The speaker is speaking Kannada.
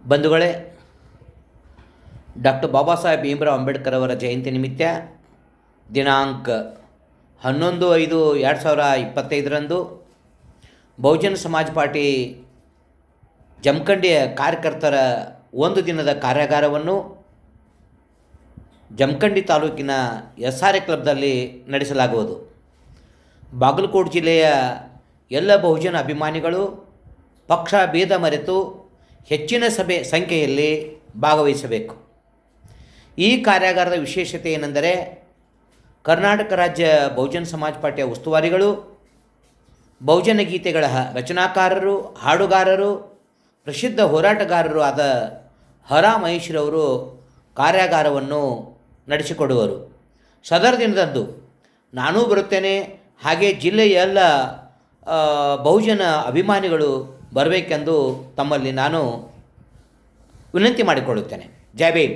ಬಂಧುಗಳೇ, ಡಾಕ್ಟರ್ ಬಾಬಾ ಸಾಹೇಬ್ ಭೀಮರಾವ್ ಅಂಬೇಡ್ಕರ್ ಅವರ ಜಯಂತಿ ನಿಮಿತ್ತ ದಿನಾಂಕ 11/5/2025ರಂದು ಬಹುಜನ ಸಮಾಜ್ ಪಾರ್ಟಿ ಜಮಖಂಡಿಯ ಕಾರ್ಯಕರ್ತರ ಒಂದು ದಿನದ ಕಾರ್ಯಾಗಾರವನ್ನು ಜಮಖಂಡಿ ತಾಲೂಕಿನ SRA ಕ್ಲಬ್ದಲ್ಲಿ ನಡೆಸಲಾಗುವುದು. ಬಾಗಲಕೋಟೆ ಜಿಲ್ಲೆಯ ಎಲ್ಲ ಬಹುಜನ ಅಭಿಮಾನಿಗಳು ಪಕ್ಷ ಭೇದ ಮರೆತು ಹೆಚ್ಚಿನ ಸಂಖ್ಯೆಯಲ್ಲಿ ಭಾಗವಹಿಸಬೇಕು. ಈ ಕಾರ್ಯಾಗಾರದ ವಿಶೇಷತೆ ಏನೆಂದರೆ, ಕರ್ನಾಟಕ ರಾಜ್ಯ ಬಹುಜನ ಸಮಾಜ್ ಪಾರ್ಟಿಯ ಉಸ್ತುವಾರಿಗಳು, ಬಹುಜನ ಗೀತೆಗಳ ರಚನಾಕಾರರು, ಹಾಡುಗಾರರು, ಪ್ರಸಿದ್ಧ ಹೋರಾಟಗಾರರು ಆದ ಹರಾ ಮಹೇಶ್ರವರು ಕಾರ್ಯಾಗಾರವನ್ನು ನಡೆಸಿಕೊಡುವರು. ಸದರ ದಿನದಂದು ನಾನೂ ಬರುತ್ತೇನೆ, ಹಾಗೆ ಜಿಲ್ಲೆಯ ಎಲ್ಲ ಬಹುಜನ ಅಭಿಮಾನಿಗಳು ಬರಬೇಕೆಂದು ತಮ್ಮಲ್ಲಿ ನಾನು ವಿನಂತಿ ಮಾಡಿಕೊಳ್ಳುತ್ತೇನೆ. ಜೈ ಭೀಮ್.